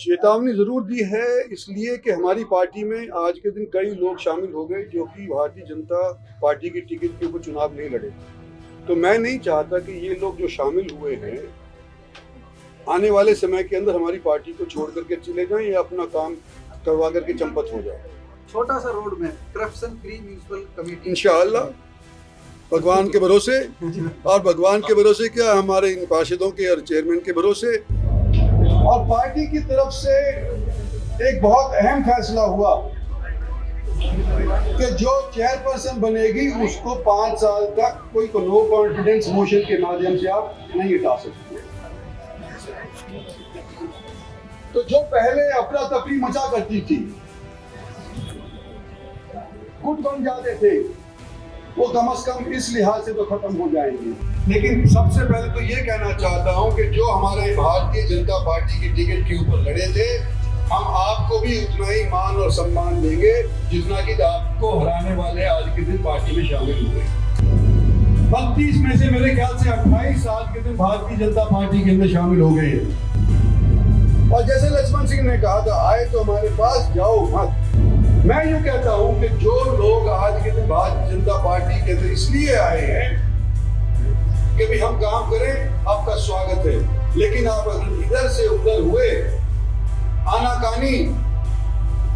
चेतावनी जरूर दी है, इसलिए कि हमारी पार्टी में आज के दिन कई लोग शामिल हो गए जो कि भारतीय जनता पार्टी की टिकट के ऊपर चुनाव नहीं लड़े। तो मैं नहीं चाहता कि ये लोग जो शामिल हुए हैं आने वाले समय के अंदर हमारी पार्टी को छोड़ करके चले जाएं या अपना काम करवा करके चंपत हो जाए। छोटा सा रोड में करप्शन फ्री म्युनिसिपल कमेटी इंशाअल्लाह भगवान के भरोसे, और भगवान के भरोसे क्या, हमारे इन पार्षदों के और चेयरमैन के भरोसे। और पार्टी की तरफ से एक बहुत अहम फैसला हुआ कि जो चेयरपर्सन बनेगी उसको 5 साल तक कोई नो कॉन्फिडेंस मोशन के माध्यम से आप नहीं हटा सकते। तो जो पहले अफरा तफरी मचा करती थी, गुट बन जाते थे, वो कम से कम इस लिहाज से तो खत्म हो जाएंगे। लेकिन सबसे पहले तो ये कहना चाहता हूं कि जो हमारे भारतीय जनता पार्टी की टिकट के ऊपर लड़े थे, हम आपको भी उतना ही मान और सम्मान देंगे जितना कि आपको हराने वाले आज के दिन पार्टी में शामिल हुए। 32 में से मेरे ख्याल से 28 आज के दिन भारतीय जनता पार्टी के अंदर शामिल हो गए। और जैसे लक्ष्मण सिंह ने कहा था, आए तो हमारे पास, जाओ मत। मैं यूं कहता हूं कि जो लोग आज के दिन भारतीय जनता पार्टी के अंदर इसलिए आए हैं कि भी हम काम करें, आपका स्वागत है। लेकिन आप अगर इधर से उधर हुए, आनाकानी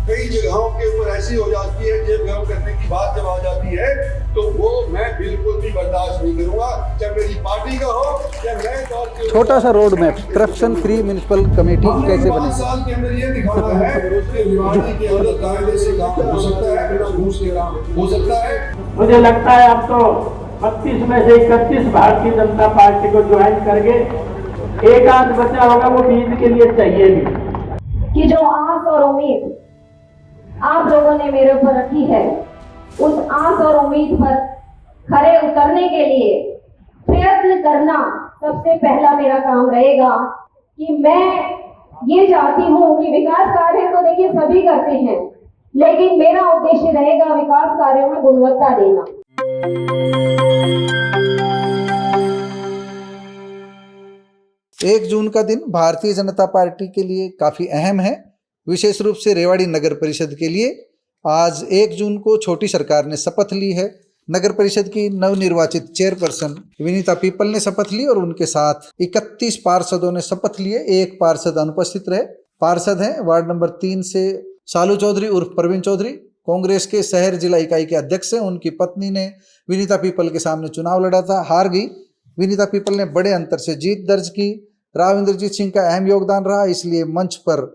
कई जगहों के ऊपर ऐसी हो जाती है, जेब गरम करने की बात जब आ जाती है, तो वो मैं बिल्कुल भी बर्दाश्त नहीं करूंगा, चाहे मेरी पार्टी का हो या मैं तौर पे। छोटा सा road map corruption free municipal committee कैसे बने? 5 साल के अंदर ये दिखाना है उसके रिवार्डिंग के अंदर कायदे से काम हो सकता है, बिना घूस के काम हो सकता है। मुझे लगता है अब तो 32 में से 31 भारतीय जनता पार्टी को ज्वाइन करके एक आध बचा होगा, वो बीच के लिए चाहिए भी कि जो आस और उम्मीद आप लोगों ने मेरे ऊपर रखी है, उस आस और उम्मीद पर खरे उतरने के लिए प्रयत्न करना सबसे पहला मेरा काम रहेगा। कि मैं ये चाहती हूँ कि विकास कार्य तो देखिए सभी करते हैं, लेकिन मेरा उद्देश्य रहेगा विकास कार्यों में गुणवत्ता देना। 1 जून का दिन भारतीय जनता पार्टी के लिए काफी अहम है, विशेष रूप से रेवाड़ी नगर परिषद के लिए। आज 1 जून को छोटी सरकार ने शपथ ली है। नगर परिषद की नवनिर्वाचित चेयरपर्सन विनीता पीपल ने शपथ ली और उनके साथ 31 पार्षदों ने शपथ लिए। 1 पार्षद अनुपस्थित रहे। पार्षद हैं वार्ड नंबर 3 से शालू चौधरी उर्फ परवीन चौधरी, कांग्रेस के शहर जिला इकाई के अध्यक्ष हैं। उनकी पत्नी ने विनीता पीपल के सामने चुनाव लड़ा था, हार गई। विनीता पीपल ने बड़े अंतर से जीत दर्ज की। राव इंद्रजीत सिंह का अहम योगदान रहा, इसलिए मंच पर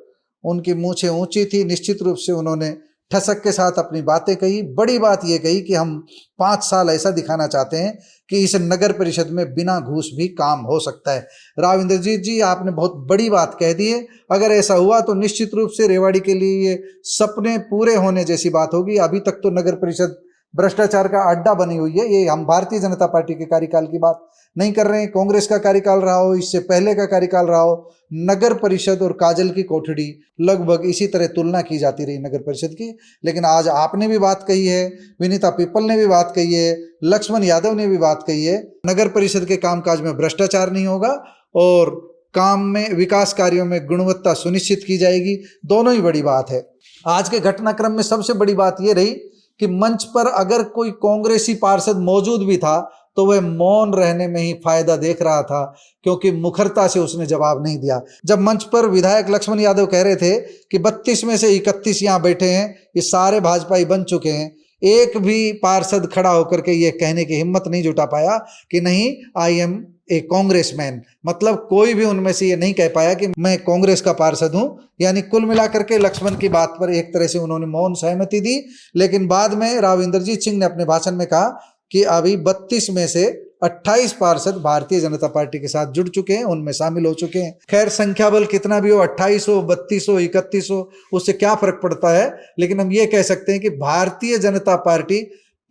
उनकी मूंछें ऊंची थी। निश्चित रूप से उन्होंने ठसक के साथ अपनी बातें कही। बड़ी बात यह कही कि हम 5 साल ऐसा दिखाना चाहते हैं कि इस नगर परिषद में बिना घूस भी काम हो सकता है। राव इंद्रजीत जी, आपने बहुत बड़ी बात कह दी है। अगर ऐसा हुआ तो निश्चित रूप से रेवाड़ी के लिए ये सपने पूरे होने जैसी बात होगी। अभी तक तो नगर परिषद भ्रष्टाचार का अड्डा बनी हुई है। ये हम भारतीय जनता पार्टी के कार्यकाल की बात नहीं कर रहे हैं। कांग्रेस का कार्यकाल रहा हो, इससे पहले का कार्यकाल रहा हो, नगर परिषद और काजल की कोठड़ी लगभग इसी तरह तुलना की जाती रही नगर परिषद की। लेकिन आज आपने भी बात कही है, विनीता पीपल ने भी बात कही है, लक्ष्मण यादव ने भी बात कही है, नगर परिषद के कामकाज में भ्रष्टाचार नहीं होगा और काम में, विकास कार्यों में गुणवत्ता सुनिश्चित की जाएगी। दोनों ही बड़ी बात है। आज के घटनाक्रम में सबसे बड़ी बात यह रही कि मंच पर अगर कोई कांग्रेसी पार्षद मौजूद भी था तो वह मौन रहने में ही फायदा देख रहा था, क्योंकि मुखरता से उसने जवाब नहीं दिया। जब मंच पर विधायक लक्ष्मण यादव कह रहे थे कि 32 में से 31 यहाँ बैठे हैं, ये सारे भाजपाई बन चुके हैं, एक भी पार्षद खड़ा होकर के ये कहने की हिम्मत नहीं जुटा पाया कि नहीं, आई एम ए कांग्रेसमैन। मतलब कोई भी उनमें से ये नहीं कह पाया कि मैं कांग्रेस का पार्षद हूं। यानी कुल मिलाकर के लक्ष्मण की बात पर एक तरह से उन्होंने मौन सहमति दी। लेकिन बाद में राव इंद्रजीत सिंह ने अपने भाषण में कहा कि अभी 32 में से 28 पार्षद भारतीय जनता पार्टी के साथ जुड़ चुके हैं, उनमें शामिल हो चुके हैं। खैर, संख्या बल कितना भी हो, 28 हो, 32 हो, 31 हो, उससे क्या फर्क पड़ता है। लेकिन हम ये कह सकते हैं कि भारतीय जनता पार्टी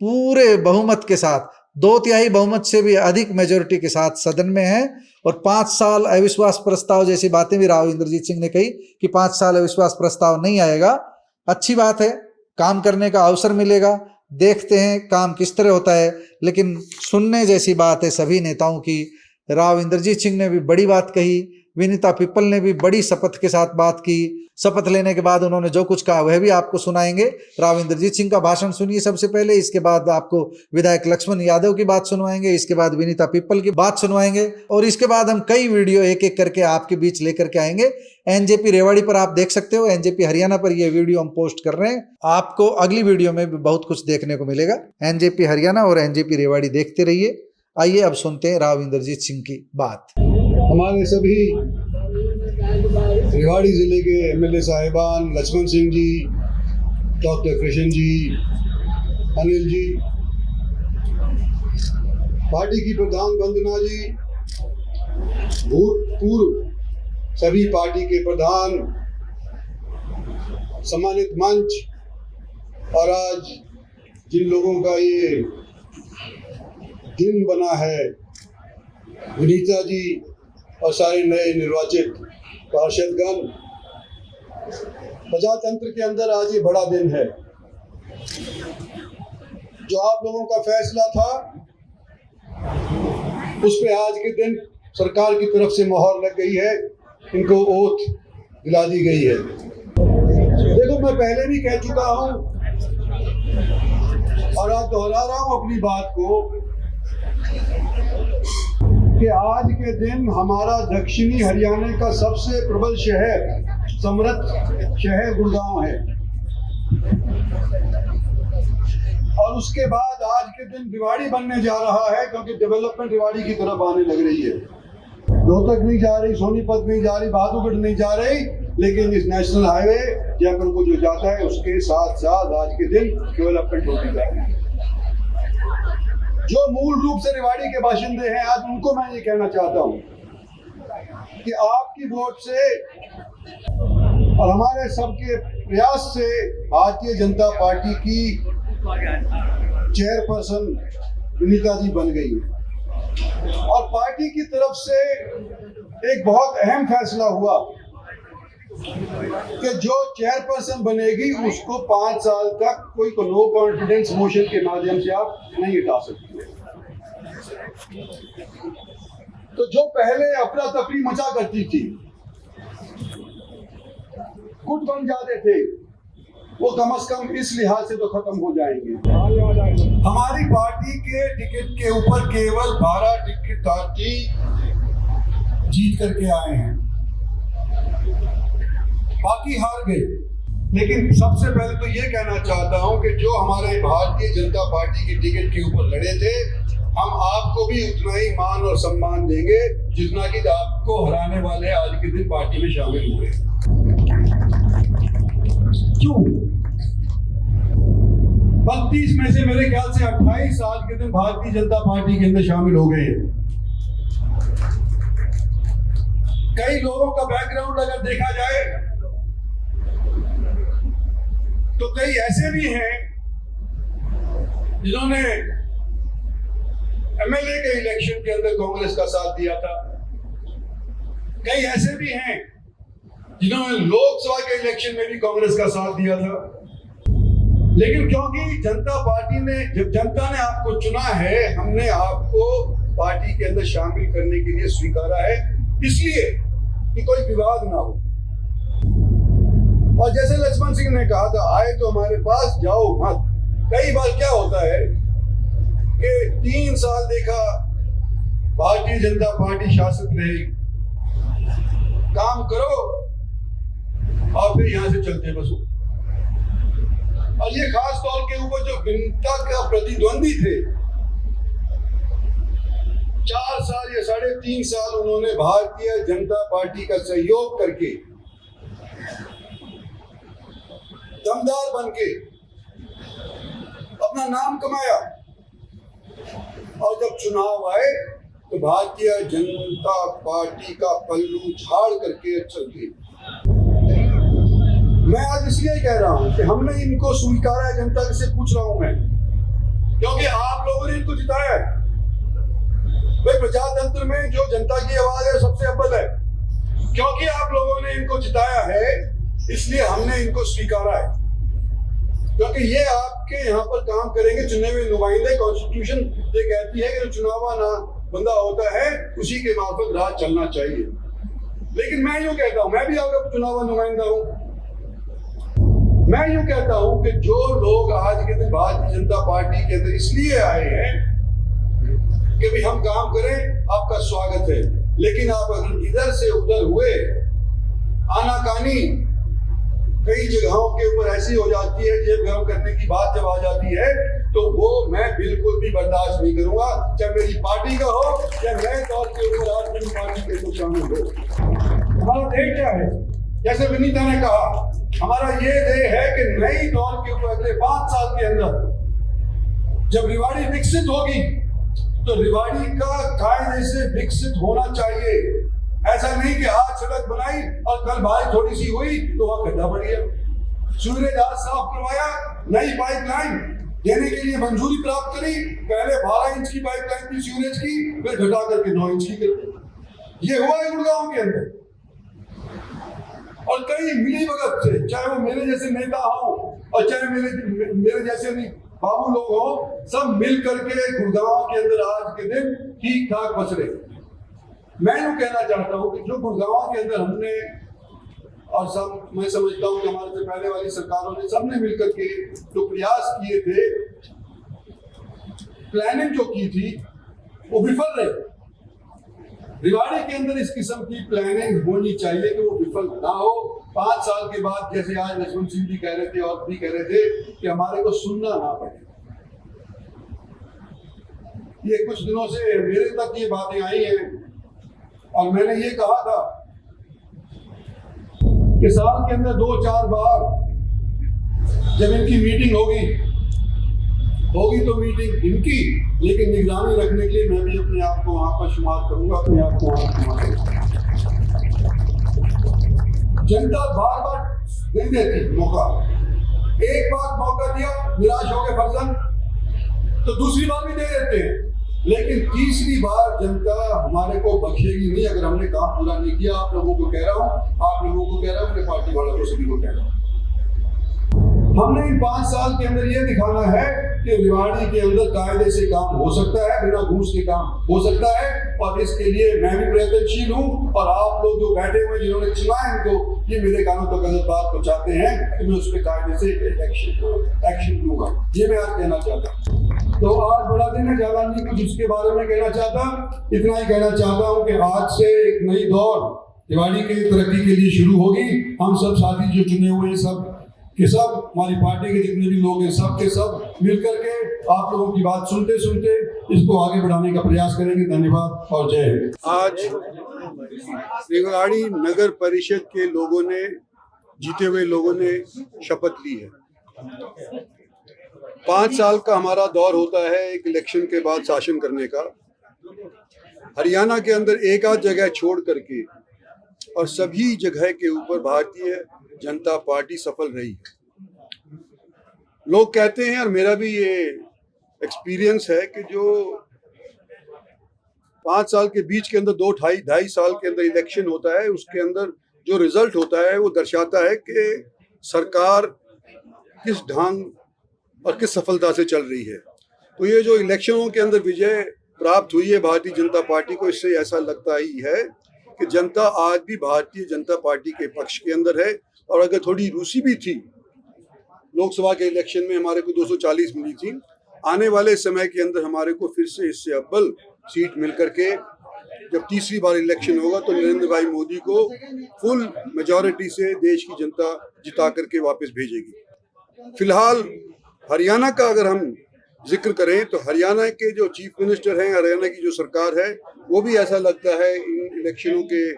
पूरे बहुमत के साथ, 2/3 बहुमत से भी अधिक मेजोरिटी के साथ सदन में है। और 5 साल अविश्वास प्रस्ताव जैसी बातें भी राव इंद्रजीत सिंह ने कही कि 5 साल अविश्वास प्रस्ताव नहीं आएगा। अच्छी बात है, काम करने का अवसर मिलेगा। देखते हैं काम किस तरह होता है। लेकिन सुनने जैसी बात है सभी नेताओं की। राव इंद्रजीत सिंह ने भी बड़ी बात कही, विनीता पिप्पल ने भी बड़ी शपथ के साथ बात की। शपथ लेने के बाद उन्होंने जो कुछ कहा वह भी आपको सुनाएंगे। राव इंद्रजीत सिंह का भाषण सुनिए सबसे पहले, इसके बाद आपको विधायक लक्ष्मण यादव की बात सुनवाएंगे, इसके बाद विनीता पिप्पल की बात सुनवाएंगे और इसके बाद हम कई वीडियो एक एक करके आपके बीच लेकर के आएंगे। एनजेपी रेवाड़ी पर आप देख सकते हो, एनजेपी हरियाणा पर यह वीडियो हम पोस्ट कर रहे हैं। आपको अगली वीडियो में भी बहुत कुछ देखने को मिलेगा। एनजेपी हरियाणा और एनजेपी रेवाड़ी देखते रहिए। आइए अब सुनते हैं राव इंद्रजीत सिंह की बात। हमारे सभी रेवाड़ी जिले के एमएलए साहिबान, लक्ष्मण सिंह जी, डॉक्टर कृष्ण जी, अनिल जी, पार्टी की प्रधान वंदना जी, भूतपूर्व सभी पार्टी के प्रधान, सम्मानित मंच और आज जिन लोगों का ये दिन बना है, विनीता जी और सारे नए निर्वाचित पार्षदगण, प्रजातंत्र के अंदर आज ये बड़ा दिन है। जो आप लोगों का फैसला था उस पे आज के दिन सरकार की तरफ से मोहर लग गई है, इनको ओथ दिला दी गई है। देखो, मैं पहले भी कह चुका हूं और आज दोहरा रहा हूं अपनी बात को कि आज के दिन हमारा दक्षिणी हरियाणा का सबसे प्रबल शहर, समृद्ध शहर गुड़गांव है और उसके बाद आज के दिन रेवाड़ी बनने जा रहा है, क्योंकि डेवलपमेंट रेवाड़ी की तरफ आने लग रही है। रोहतक नहीं जा रही, सोनीपत नहीं जा रही, बहादुरगढ़ नहीं जा रही, लेकिन इस नेशनल हाईवे जयपुर को जो जाता है उसके साथ साथ आज के दिन डेवलपमेंट होती जा रही है। जो मूल रूप से रेवाड़ी के बाशिंदे हैं, आज उनको मैं ये कहना चाहता हूं कि आपकी वोट से और हमारे सबके प्रयास से भारतीय जनता पार्टी की चेयरपर्सन विनीता जी बन गई और पार्टी की तरफ से एक बहुत अहम फैसला हुआ कि जो चेयरपर्सन बनेगी उसको 5 साल तक कोई नो कॉन्फिडेंस मोशन के माध्यम से आप नहीं हटा सकते। तो जो पहले अफरा तफरी मचा करती थी, गुट बन जाते थे, वो कम से कम इस लिहाज से तो खत्म हो जाएंगे। हमारी पार्टी के टिकट के ऊपर केवल 12 टिकट जीत करके आए हैं, बाकी हार गए। लेकिन सबसे पहले तो ये कहना चाहता हूं कि जो हमारे भारतीय जनता पार्टी के टिकट के ऊपर लड़े थे, हम आपको भी उतना ही मान और सम्मान देंगे जितना कि आपको हराने वाले आज के दिन पार्टी में शामिल हुए। क्यों? 32 में से मेरे ख्याल से 28 आज के दिन भारतीय जनता पार्टी के अंदर शामिल हो गए हैं। कई लोगों का बैकग्राउंड अगर देखा जाए तो कई ऐसे भी हैं जिन्होंने एमएलए के इलेक्शन के अंदर कांग्रेस का साथ दिया था, कई ऐसे भी हैं जिन्होंने लोकसभा के इलेक्शन में भी कांग्रेस का साथ दिया था। लेकिन क्योंकि जनता पार्टी ने, जब जनता ने आपको चुना है, हमने आपको पार्टी के अंदर शामिल करने के लिए स्वीकारा है, इसलिए कि कोई विवाद ना हो। और जैसे लक्ष्मण सिंह ने कहा था, आए तो हमारे पास, जाओ मत। कई बार क्या होता है कि 3 साल देखा भारतीय जनता पार्टी शासित रहेगी, काम करो और फिर यहां से चलते बसो। और ये खास तौर के ऊपर जो विनीता का प्रतिद्वंदी थे, 4 साल या 3.5 साल उन्होंने भारतीय जनता पार्टी का सहयोग करके दमदार बनके अपना नाम कमाया और जब चुनाव आए तो भारतीय जनता पार्टी का पल्लू झाड़ करके चल गई। मैं आज इसलिए कह रहा हूं कि हमने इनको स्वीकारा है, जनता से पूछ रहा हूं मैं, क्योंकि आप लोगों ने इनको जिताया है। भाई, प्रजातंत्र में जो जनता की आवाज है सबसे अव्वल है, क्योंकि आप लोगों ने इनको जिताया है इसलिए हमने इनको स्वीकारा है, क्योंकि ये आपके यहाँ पर काम करेंगे चुने हुए नुमाइंदे। कॉन्स्टिट्यूशन ये कहती है कि जो चुनावा ना बंदा होता है उसी के मार्फत राज चलना चाहिए। लेकिन मैं यूं कहता हूं, मैं भी आपका चुनाव नुमाइंदा हूं, मैं यूं कहता हूं कि जो लोग आज के दिन भारतीय जनता पार्टी के अंदर इसलिए आए हैं कि भाई हम काम करें, आपका स्वागत है, लेकिन आप अगर इधर से उधर हुए, आनाकानी कई जगहों के ऊपर ऐसी हो जाती है, जेब गर्म करने की बात जब आ जाती है, तो वो मैं बिल्कुल भी बर्दाश्त नहीं करूंगा, चाहे मेरी पार्टी का हो या नए तौर के ऊपर आज मेरी पार्टी के लोग शामिल हो। हमारा ध्येय क्या है? जैसे विनीता ने कहा, हमारा ये ध्येय है कि नई दौर के ऊपर अगले 5 साल के अंदर जब रेवाड़ी विकसित होगी, तो रेवाड़ी का कायदे से विकसित होना चाहिए। ऐसा नहीं कि आज सड़क बनाई और कल बारिश थोड़ी सी हुई तो वहां गड्ढा पड़ गया। सूरज आज साफ करवाया, नई पाइपलाइन देने के लिए मंजूरी प्राप्त करी, पहले 12 इंच की पाइपलाइन थी सीवरेज की, फिर घटा करके 9 इंच की कर दी। ये हुआ है गुड़गांव के अंदर। और कई मिली भगत से, चाहे वो मेरे जैसे नेता हो और चाहे मेरे जैसे भी बाबू लोग हो, सब मिल करके गुड़गांव के अंदर आज के दिन ठीक ठाक बस रहे। मैं यूं कहना चाहता हूं कि जो गुड़गांव के अंदर हमने और सब, मैं समझता हूं कि हमारे से पहले वाली सरकारों ने सबने मिलकर के जो प्रयास किए थे, प्लानिंग जो की थी, वो विफल रहे। रेवाड़ी के अंदर इस किस्म की प्लानिंग होनी चाहिए कि वो विफल ना हो। 5 साल के बाद, जैसे आज लक्ष्मण सिंह जी कह रहे थे और भी कह रहे थे कि हमारे को सुनना ना पड़े। ये कुछ दिनों से मेरे तक ये बातें आई हैं और मैंने ये कहा था कि साल के अंदर 2-4 बार जब इनकी मीटिंग होगी तो मीटिंग इनकी, लेकिन निगरानी रखने के लिए मैं भी अपने आप को वहां पर शुमार करूंगा, अपने आप को वहां शुमार करूंगा। जनता बार बार नहीं देती मौका, एक बार मौका दिया, निराश हो गए फर्जन, तो दूसरी बार भी दे देते हैं, लेकिन तीसरी बार जनता हमारे को बख्शेगी नहीं अगर हमने काम पूरा नहीं किया। आप लोगों को कह रहा हूं, आप लोगों को कह रहा हूं, अपने पार्टी वालों को, सभी को कह रहा हूं, हमने इन 5 साल के अंदर ये दिखाना है कि रेवाड़ी के अंदर कायदे से काम हो सकता है, बिना घूस के काम हो सकता है। और इसके लिए मैं भी प्रयत्नशील हूं और आप लोग जो बैठे हुए जिन्होंने चुना है इनको, ये मेरे कानों तक अगर बात पहुंचाते हैं तो मैं उस पर कायदे से एक्शन लूंगा। ये मैं आज कहना चाहता हूँ। तो आज बड़ा दिन है, ज्यादा नहीं कुछ उसके बारे में कहना चाहता, इतना ही कहना चाहता हूँ कि आज से एक नई दौर रेवाड़ी के तरक्की के लिए शुरू होगी। हम सब साथी जो चुने हुए हैं, सब कि सब हमारी पार्टी के जितने भी लोग हैं, सब के सब मिलकर के आप लोगों की बात सुनते सुनते इसको आगे बढ़ाने का प्रयास करेंगे। धन्यवाद और जय हिंद। आज रेवाड़ी नगर परिषद के लोगों ने, जीते हुए लोगों ने शपथ ली है। 5 साल का हमारा दौर होता है एक इलेक्शन के बाद शासन करने का। हरियाणा के अंदर एक आध जगह छोड़ करके और सभी जगह के ऊपर भारतीय जनता पार्टी सफल रही है। लोग कहते हैं, और मेरा भी ये एक्सपीरियंस है, कि जो 5 साल के बीच के अंदर 2-2.5 साल के अंदर इलेक्शन होता है, उसके अंदर जो रिजल्ट होता है वो दर्शाता है कि सरकार किस ढंग और किस सफलता से चल रही है। तो ये जो इलेक्शनों के अंदर विजय प्राप्त हुई है भारतीय जनता पार्टी को, इससे ऐसा लगता ही है कि जनता आज भी भारतीय जनता पार्टी के पक्ष के अंदर है। और अगर थोड़ी रूसी भी थी, लोकसभा के इलेक्शन में हमारे को 240 मिली थी, आने वाले समय के अंदर हमारे को फिर से इससे अव्वल सीट मिल करके जब तीसरी बार इलेक्शन होगा तो नरेंद्र भाई मोदी को फुल मेजॉरिटी से देश की जनता जिता करके वापस भेजेगी। फिलहाल हरियाणा का अगर हम जिक्र करें तो हरियाणा के जो चीफ मिनिस्टर हैं, हरियाणा की जो सरकार है, वो भी ऐसा लगता है इन इलेक्शनों के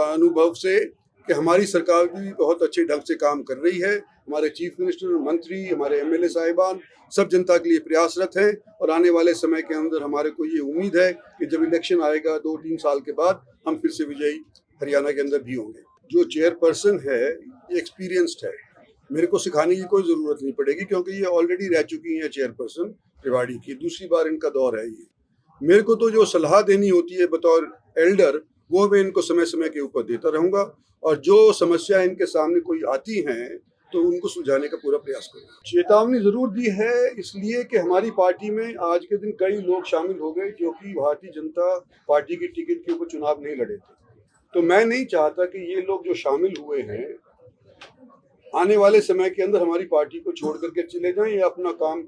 अनुभव से कि हमारी सरकार भी बहुत अच्छे ढंग से काम कर रही है। हमारे चीफ मिनिस्टर, मंत्री, हमारे एमएलए साहिबान सब जनता के लिए प्रयासरत हैं और आने वाले समय के अंदर हमारे को ये उम्मीद है कि जब इलेक्शन आएगा 2-3 साल के बाद, हम फिर से विजयी हरियाणा के अंदर भी होंगे। जो चेयरपर्सन है ये एक्सपीरियंस्ड है, मेरे को सिखाने की कोई ज़रूरत नहीं पड़ेगी क्योंकि ये ऑलरेडी रह चुकी हैं चेयरपर्सन रेवाड़ी की। दूसरी बार इनका दौर है ये। मेरे को तो जो सलाह देनी होती है बतौर एल्डर, वो मैं इनको समय समय के ऊपर देता रहूँगा और जो समस्या इनके सामने कोई आती हैं तो उनको सुलझाने का पूरा प्रयास करूँगा। चेतावनी ज़रूर दी है इसलिए कि हमारी पार्टी में आज के दिन कई लोग शामिल हो गए जो कि भारतीय जनता पार्टी की टिकट के ऊपर चुनाव नहीं लड़े थे। तो मैं नहीं चाहता कि ये लोग जो शामिल हुए हैं आने वाले समय के अंदर हमारी पार्टी को छोड़ करके चले जाएं या अपना काम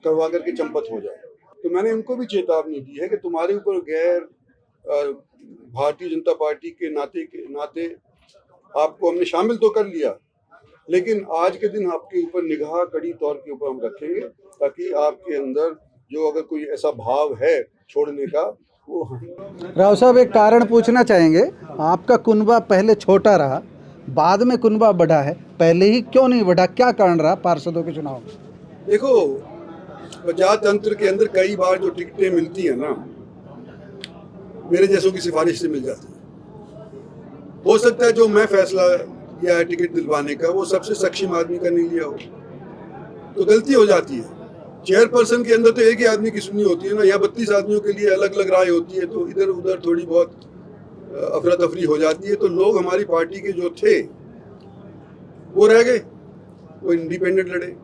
करवा करके चंपत हो जाए। तो मैंने उनको भी चेतावनी दी है कि तुम्हारे ऊपर गैर भारतीय जनता पार्टी के नाते आपको हमने शामिल तो कर लिया, लेकिन आज के दिन आपके ऊपर निगाह कड़ी तौर के ऊपर हम रखेंगे ताकि आपके अंदर जो अगर कोई ऐसा भाव है छोड़ने का वो। राव साहब, एक कारण पूछना चाहेंगे, आपका कुनबा पहले छोटा रहा, बाद में कुनबा बढ़ा है, पहले ही क्यों नहीं बढ़ा, क्या कारण रहा पार्षदों के चुनाव में? देखो, प्रजातंत्र के अंदर कई बार जो टिकटें मिलती है ना, मेरे जैसों की सिफारिश से मिल जाती है। हो सकता है जो मैं फैसला किया है टिकट दिलवाने का वो सबसे सक्षम आदमी का नहीं लिया हो, तो गलती हो जाती है। चेयरपर्सन के अंदर तो एक ही आदमी की सुननी होती है ना, या 32 आदमियों के लिए अलग अलग राय होती है, तो इधर उधर थोड़ी बहुत अफरा तफरी हो जाती है। तो लोग हमारी पार्टी के जो थे वो रह गए, वो इंडिपेंडेंट लड़े,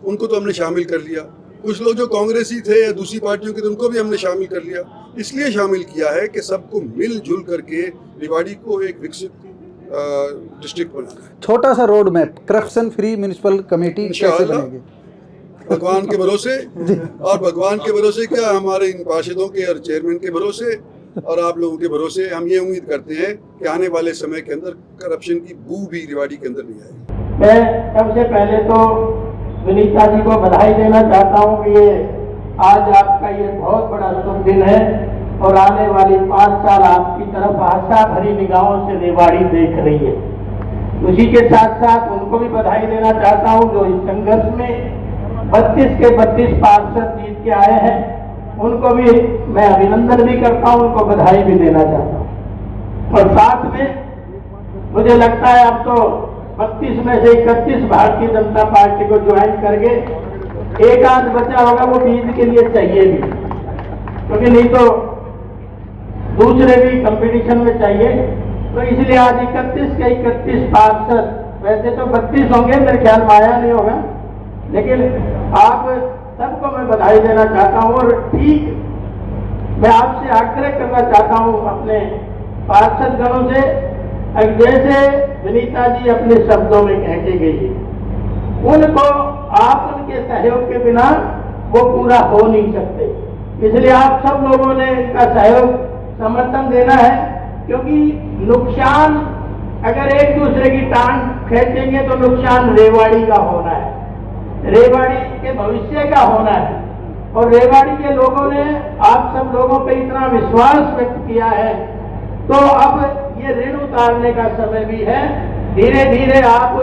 उनको तो हमने शामिल कर लिया। कुछ लोग जो कांग्रेसी थे या दूसरी पार्टियों के थे उनको भी हमने शामिल कर लिया। इसलिए शामिल किया है कि सबको मिलजुल करके रेवाड़ी को एक विकसित डिस्ट्रिक्ट बनाना है। छोटा सा road map, corruption free municipal committee कैसे बनेगी? भगवान के भरोसे, और भगवान के भरोसे क्या, हमारे इन पार्षदों के और चेयरमैन के भरोसे और आप लोगों के भरोसे हम ये उम्मीद करते हैं कि आने वाले समय के अंदर करप्शन की बू भी रेवाड़ी के अंदर नहीं आएगी। मैं सबसे पहले तो विनीता जी को बधाई देना चाहता हूँ कि ये आज आपका ये बहुत बड़ा शुभ दिन है और आने वाली 5 साल आपकी तरफ आशा भरी निगाहों से रेवाड़ी देख रही है। उसी के साथ साथ उनको भी बधाई देना चाहता हूँ जो इस संघर्ष में 32 के 32 पार्षद जीत के आए हैं, उनको भी मैं अभिनंदन भी करता हूँ, उनको बधाई भी देना चाहता हूँ। और साथ में मुझे लगता है अब तो 32 में से 31 भारतीय जनता पार्टी को ज्वाइन करके एक आध बचा होगा वो बीच के लिए चाहिए भी, क्योंकि नहीं तो दूसरे भी कंपटीशन में चाहिए। तो इसलिए आज 31 के 31 पार्षद, वैसे तो 32 होंगे मेरे ख्याल में, आया नहीं होगा, लेकिन आप सबको मैं बधाई देना चाहता हूँ। और ठीक मैं आपसे आग्रह करना चाहता हूँ अपने पार्षद गणों से, जैसे विनीता जी अपने शब्दों में कह के गई, उनको आप उनके सहयोग के बिना वो पूरा हो नहीं सकते। इसलिए आप सब लोगों ने इनका सहयोग समर्थन देना है, क्योंकि नुकसान अगर एक दूसरे की टांग खींचेंगे तो नुकसान रेवाड़ी का होना है, रेवाड़ी के भविष्य का होना है। और रेवाड़ी के लोगों ने आप सब लोगों पे इतना विश्वास व्यक्त किया है, तो अब ये ऋण उतारने का समय भी है। धीरे धीरे आप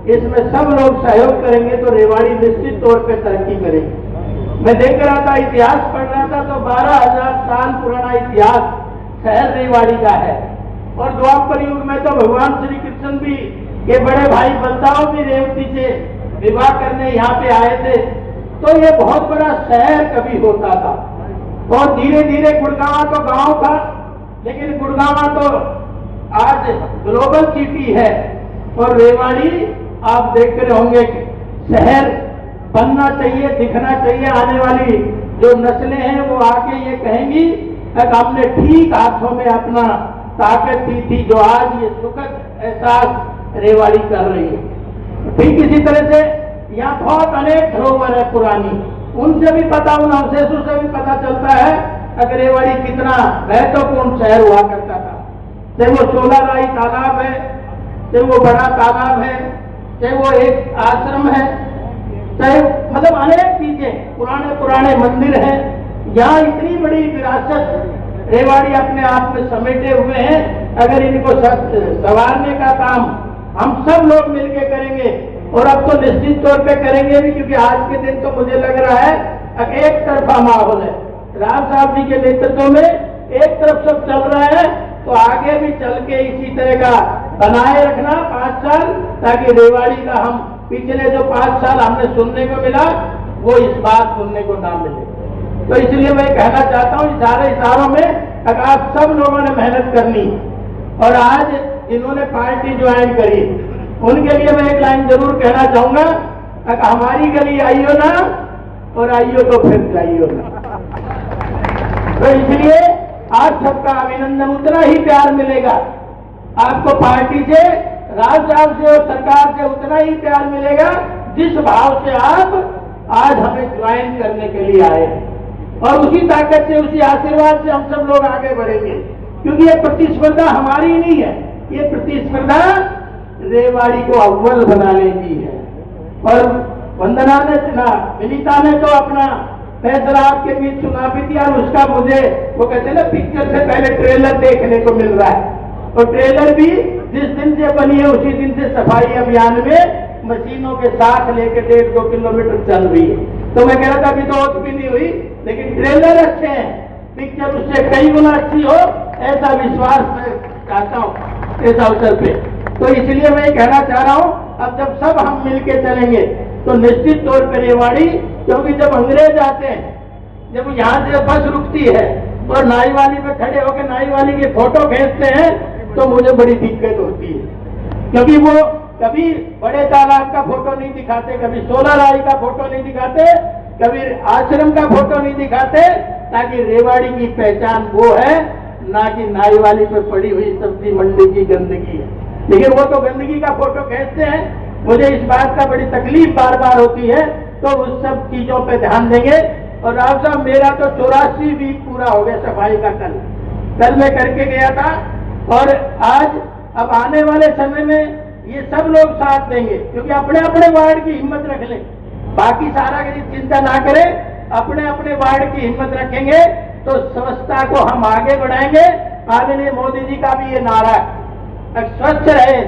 इसमें सब लोग सहयोग करेंगे तो रेवाड़ी निश्चित तौर पे तरक्की करेगी। मैं देख रहा था, इतिहास पढ़ रहा था, तो 12,000 साल पुराना इतिहास शहर रेवाड़ी का है। और द्वापर युग में तो भगवान श्री कृष्ण भी के बड़े भाई बलदाव भी रेवती से विवाह करने यहाँ पे आए थे। तो ये बहुत बड़ा शहर कभी होता था, और धीरे धीरे गुड़गांव तो गांव था, लेकिन गुड़गांव तो आज ग्लोबल सिटी है। और रेवाड़ी आप देख रहे होंगे शहर बनना चाहिए, दिखना चाहिए। आने वाली जो नस्लें हैं वो आके ये कहेंगी कि हमने ठीक हाथों में अपना ताकत दी थी, जो आज ये सुखद एहसास रेवाड़ी कर रही है। ठीक इसी तरह से यहाँ बहुत अनेक धरोहर है पुरानी, उनसे भी पता, उन अवशेषों से भी पता चलता है अगर रेवाड़ी कितना महत्वपूर्ण शहर हुआ करता था। चाहे वो 16 राई तालाब है, चाहे वो बड़ा तालाब है, चाहे वो एक आश्रम है, चाहे मतलब अनेक चीजें, पुराने पुराने मंदिर हैं। यहाँ इतनी बड़ी विरासत रेवाड़ी अपने आप में समेटे हुए हैं। अगर इनको संवारने का काम हम सब लोग मिलकर करेंगे, और अब तो निश्चित तौर पे करेंगे भी, क्योंकि आज के दिन तो मुझे लग रहा है एक तरफा माहौल है। राम साहब जी के नेतृत्व में एक तरफ सब चल रहा है, तो आगे भी चल के इसी तरह का बनाए रखना 5 साल, ताकि रेवाड़ी का हम पिछले जो 5 साल हमने सुनने को मिला वो इस बार सुनने को ना मिले। तो इसलिए मैं कहना चाहता हूँ सारे इशारों में अगर आप सब लोगों ने मेहनत करनी, और आज जिन्होंने पार्टी ज्वाइन करी उनके लिए मैं एक लाइन जरूर कहना चाहूंगा, अगर हमारी गली आइयो ना, और आइयो तो फिर जाइयो ना। तो इसलिए आज सबका अभिनंदन, उतना ही प्यार मिलेगा आपको पार्टी से, राज साहब से और सरकार से उतना ही प्यार मिलेगा जिस भाव से आप आज हमें ज्वाइन करने के लिए आए हैं। और उसी ताकत से, उसी आशीर्वाद से हम सब लोग आगे बढ़ेंगे, क्योंकि ये प्रतिस्पर्धा हमारी नहीं है, ये प्रतिस्पर्धा रेवाड़ी को अव्वल बनाने की है। और वंदना ने विनीता ने तो अपना फैसला आपके बीच सुना भी दिया, और उसका मुझे वो कहते हैं ना, पिक्चर से पहले ट्रेलर देखने को मिल रहा है। और ट्रेलर भी जिस दिन से बनी है उसी दिन से सफाई अभियान में मशीनों के साथ लेके 1.5-2 किलोमीटर चल रही है। तो मैं कह रहा था अभी तो और भी नहीं हुई, लेकिन ट्रेलर अच्छे हैं, पिक्चर उससे कई गुना अच्छी हो, ऐसा विश्वास मैं चाहता हूँ इस अवसर पे। तो इसलिए मैं कहना चाह रहा हूँ, अब जब सब हम मिलके चलेंगे तो निश्चित तौर पर रेवाड़ी, क्योंकि जब अंग्रेज आते हैं, जब यहाँ से बस रुकती है और नाई वाली पे खड़े होकर नाई वाली की फोटो खींचते हैं, तो मुझे बड़ी दिक्कत होती है, क्योंकि वो कभी बड़े तालाब का फोटो नहीं दिखाते, कभी सोलर आई का फोटो नहीं दिखाते, कभी आश्रम का फोटो नहीं दिखाते, ताकि रेवाड़ी की पहचान वो है, ना कि नाई वाली पे पड़ी हुई सब्जी मंडी की गंदगी है। लेकिन वो तो गंदगी का फोटो खींचते हैं, मुझे इस बात का बड़ी तकलीफ बार बार होती है, तो उस सब चीजों पे ध्यान देंगे। और राव साहब, मेरा तो 84 वीक पूरा हो गया सफाई का। कल मैं करके गया था, और आज अब आने वाले समय में ये सब लोग साथ देंगे, क्योंकि अपने अपने वार्ड की हिम्मत रख लें, बाकी सारा की चिंता ना करें, अपने अपने वार्ड की हिम्मत रखेंगे तो स्वच्छता को हम आगे बढ़ाएंगे। आदरणीय मोदी जी का भी ये नारा है, स्वच्छ रहे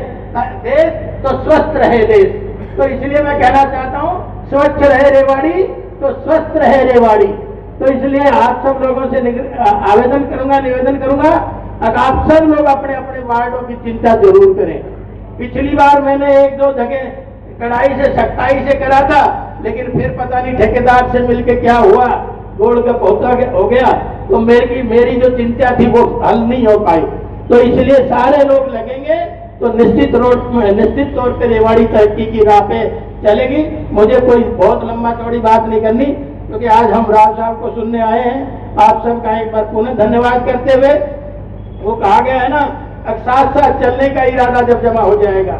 देश तो स्वस्थ रहे देश। तो इसलिए मैं कहना चाहता हूँ, स्वच्छ रहे रेवाड़ी तो स्वस्थ रहे रेवाड़ी। तो इसलिए आप सब लोगों से आवेदन करूंगा, निवेदन करूंगा, अगर आप सब लोग अपने अपने वार्डों की चिंता जरूर करें। पिछली बार मैंने 1-2 जगह कड़ाई से सख्ताई से करा था, लेकिन फिर पता नहीं ठेकेदार से मिलके क्या हुआ, गोलगप हो गया, तो मेरी जो चिंता थी वो हल नहीं हो पाई। तो इसलिए सारे लोग लगेंगे तो निश्चित तौर पे रेवाड़ी तरक्की की राह पे चलेगी। मुझे कोई बहुत लंबा चौड़ी बात नहीं करनी, क्योंकि आज हम राव साहब को सुनने आए हैं। आप सबका एक बार पुनः धन्यवाद करते हुए, वो कहा गया है ना, साथ साथ चलने का इरादा जब जमा हो जाएगा,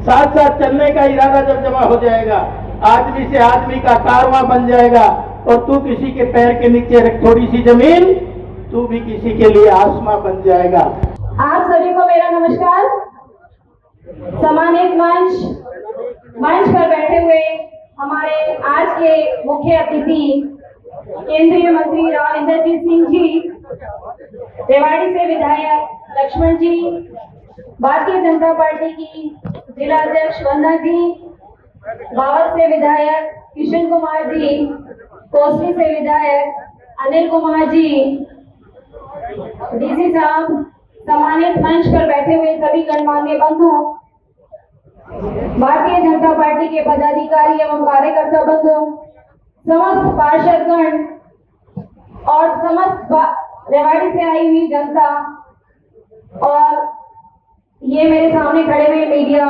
साथ साथ चलने का इरादा जब जमा हो जाएगा, आदमी से आदमी का कारवां बन जाएगा, और तू किसी के पैर के नीचे रख थोड़ी सी जमीन, तू भी किसी के लिए आसमां बन जाएगा। आप सभी को मेरा नमस्कार। सम्मानित मंच पर बैठे हुए हमारे आज के मुख्य अतिथि केंद्रीय मंत्री राव इंद्रजीत सिंह जी, रेवाड़ी से विधायक लक्ष्मण जी, भारतीय जनता पार्टी की जिला अध्यक्ष वंदना जी, बावल से विधायक किशन कुमार जी, कोसली से विधायक अनिल कुमार जी, डीसी साहब, सम्मानित मंच पर बैठे हुए सभी गणमान्य बंधु, भारतीय जनता पार्टी के पदाधिकारी एवं कार्यकर्ता बंधु, समस्त पार्षदगण और समस्त रेवाड़ी से आई हुई जनता, और ये मेरे सामने खड़े हुए मीडिया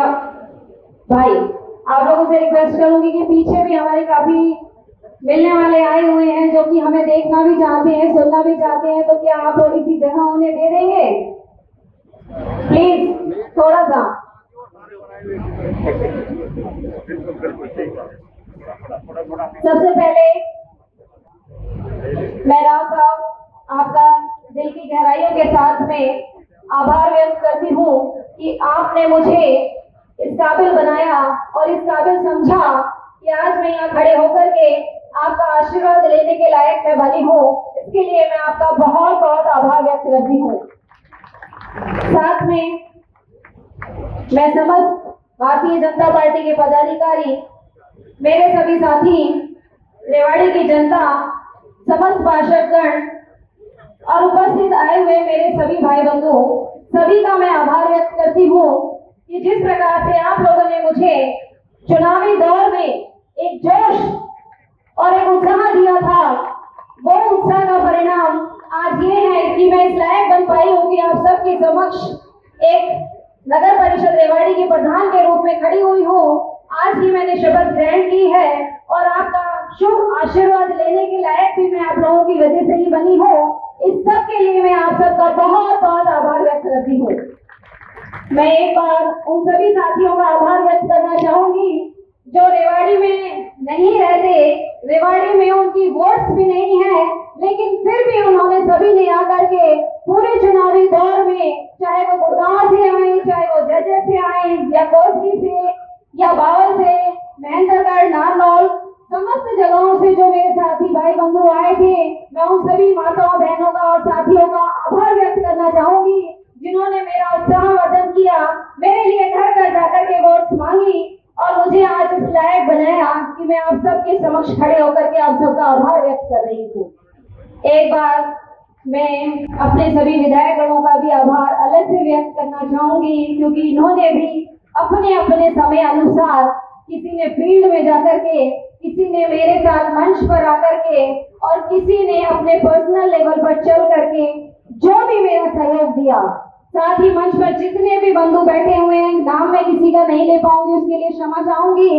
भाई, आप लोगों से रिक्वेस्ट करूंगी कि पीछे भी हमारे काफी मिलने वाले आए हुए हैं, जो कि हमें देखना भी चाहते हैं, सुनना भी चाहते हैं, तो क्या आप थोड़ी सी जगह उन्हें दे देंगे प्लीज, थोड़ा सा। सबसे पहले मैं राव साहब आपका दिल की गहराइयों के साथ में आभार व्यक्त करती हूँ कि आपने मुझे इस काबिल बनाया और इस काबिल समझा कि आज मैं यहाँ खड़े होकर के आपका आशीर्वाद लेने के लायक मैं बनी हूँ। इसके लिए मैं आपका बहुत बहुत आभार व्यक्त करती हूँ। साथ में मैं समस्त भारतीय जनता पार्टी के पदाधिकारी, मेरे सभी साथी, रेवाड़ी की जनता, समस्त पार्षदगण और उपस्थित आए हुए मेरे सभी भाई बंधु, सभी का मैं आभार व्यक्त करती हूँ कि जिस प्रकार से आप लोगों ने मुझे चुनावी दौर में एक जोश और एक उत्साह दिया था, वो उत्साह का परिणाम आज ये है कि मैं इस लायक बन पाई हूँ कि आप सबके समक्ष एक नगर परिषद रेवाड़ी के प्रधान के रूप में खड़ी हुई हूँ। आज ही मैंने शपथ ग्रहण की है और आपका शुभ आशीर्वाद लेने के लायक भी मैं आप लोगों की वजह से ही बनी हूँ। इस सब के लिए मैं आप सबका बहुत बहुत आभार व्यक्त करती हूँ। मैं एक बार उन सभी साथियों का आभार व्यक्त करना चाहूंगी जो रेवाड़ी में नहीं रहते, रेवाड़ी में उनकी वोट्स भी नहीं है, लेकिन फिर भी उन्होंने सभी ने आकर के पूरे चुनावी दौर में, चाहे वो गुड़गांव से आए, चाहे वो जज्जर से आए, या कोसली से, या बावल से, महेंद्रगढ़, नारनौल, समस्त जगहों से जो मेरे साथी भाई बंधु आए थे, मैं उन सभी माताओं बहनों का और साथियों का आभार व्यक्त करना चाहूंगी जिन्होंने मेरा उत्साहवर्धन किया, मेरे लिए घर घर जाकर के वोट मांगी और मुझे आज इस लायक बनाया कि मैं आप सबके समक्ष खड़े होकर के आप सबका आभार व्यक्त कर रही हूँ। एक बार मैं अपने सभी विधायकगणों का भी आभार अलग से व्यक्त करना चाहूंगी क्योंकि इन्होंने भी अपने अपने समय अनुसार, किसी ने फील्ड में जाकर के, किसी ने मेरे साथ मंच पर आकर के और किसी ने अपने पर्सनल लेवल पर चल करके जो भी मेरा सहयोग दिया, साथ ही मंच पर जितने भी बंधु बैठे हुए हैं, नाम मैं किसी का नहीं ले पाऊंगी, उसके लिए क्षमा चाहूंगी,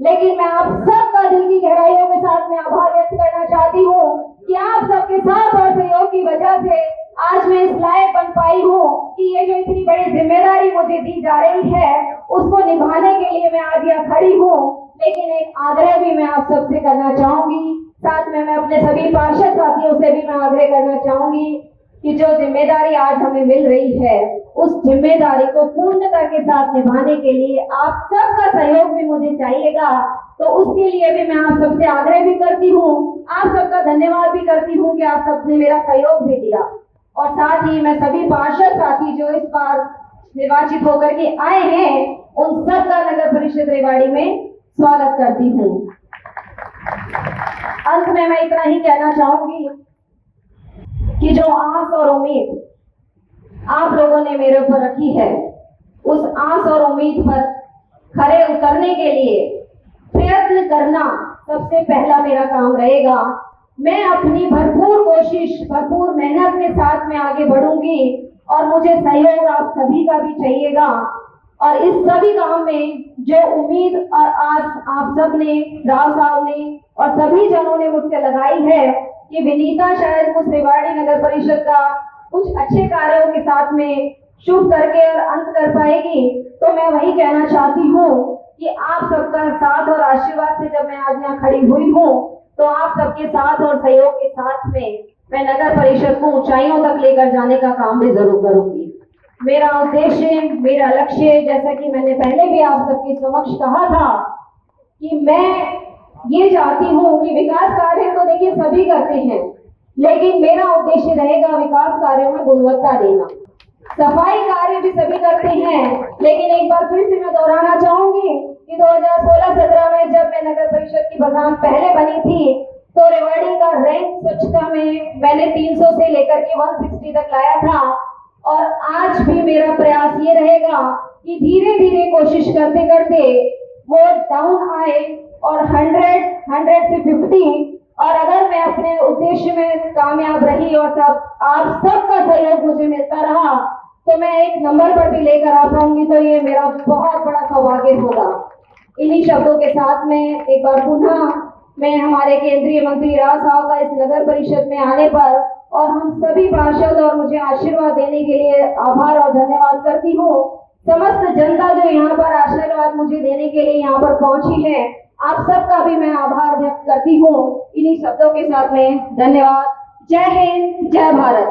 लेकिन मैं आप सबका दिल की गहराइयों के साथ में आभार व्यक्त करना चाहती हूँ कि आप सबके साथ और सहयोग की वजह से आज मैं इस लायक बन पाई हूँ कि ये जो इतनी बड़ी जिम्मेदारी मुझे दी जा रही है उसको निभाने के लिए मैं आज यहाँ खड़ी हूँ। लेकिन एक आग्रह भी मैं आप सबसे करना चाहूंगी, साथ में मैं अपने सभी पार्षद साथियों से भी मैं आग्रह करना चाहूंगी कि जो जिम्मेदारी आज हमें मिल रही है उस जिम्मेदारी को पूर्णता के साथ निभाने के लिए आप सबका सहयोग भी मुझे चाहिएगा। तो उसके लिए भी मैं आप सबसे आग्रह भी करती हूँ, आप सबका धन्यवाद भी करती हूँ कि आप सबने मेरा सहयोग भी दिया। और साथ ही मैं सभी पार्षद साथी जो इस बार निर्वाचित होकर के आए हैं उन सबका नगर परिषद रेवाड़ी में स्वागत करती हूँ। अंत में मैं इतना ही कहना चाहूंगी कि जो आस और उम्मीद आप लोगों ने मेरे ऊपर रखी है, उस आस और उम्मीद पर खरे उतरने के लिए प्रयत्न करना सबसे पहला मेरा काम रहेगा। मैं अपनी भरपूर कोशिश, भरपूर मेहनत के साथ में आगे बढ़ूंगी और मुझे सहयोग आप सभी का भी चाहिएगा। और इस सभी काम में जो उम्मीद और आस आप सब ने, राव साहब ने और सभी जनों ने मुझसे लगाई है कि विनीता शायद कुछ रेवाड़ी नगर परिषद का कुछ अच्छे कार्यों के साथ में शुभ करके और अंत कर पाएगी, तो मैं वही कहना चाहती हूँ कि आप सबका साथ और आशीर्वाद से जब मैं आज यहाँ खड़ी हुई हूँ तो आप सबके साथ और सहयोग के साथ में मैं नगर परिषद को ऊंचाइयों तक लेकर जाने का काम भी जरूर करूंगी। मेरा उद्देश्य, मेरा लक्ष्य, जैसा कि मैंने पहले भी आप सबके समक्ष कहा था कि मैं ये चाहती हूँ कि विकास कार्य तो देखिए सभी करते हैं, लेकिन मेरा उद्देश्य रहेगा विकास कार्यों में गुणवत्ता देना। सफाई कार्य भी सभी करते हैं, लेकिन एक बार फिर से मैं दोहराना चाहूंगी कि 2016-17 में जब मैं नगर परिषद की प्रधान पहले बनी थी तो रेवाड़ी का रैंक स्वच्छता में मैंने 300 से लेकर के 160 तक लाया था। और आज भी मेरा प्रयास ये रहेगा कि धीरे धीरे कोशिश करते करते वो डाउन आए और 100 से 50, और अगर मैं अपने उद्देश्य में कामयाब रही और सब आप सबका सहयोग मुझे मिलता रहा तो मैं एक नंबर पर भी लेकर आ पाऊंगी, तो ये मेरा बहुत बड़ा सौभाग्य होगा। इन्हीं शब्दों के साथ में एक बार पुनः मैं हमारे केंद्रीय मंत्री राव साहब का इस नगर परिषद में आने पर और हम सभी पार्षद और मुझे आशीर्वाद देने के लिए आभार और धन्यवाद करती हूँ। समस्त जनता जो यहाँ पर आशीर्वाद मुझे देने के लिए यहाँ पर पहुंची है, आप सबका भी मैं आभार व्यक्त करती हूँ। इन्हीं शब्दों के साथ में धन्यवाद। जय हिंद, जय भारत।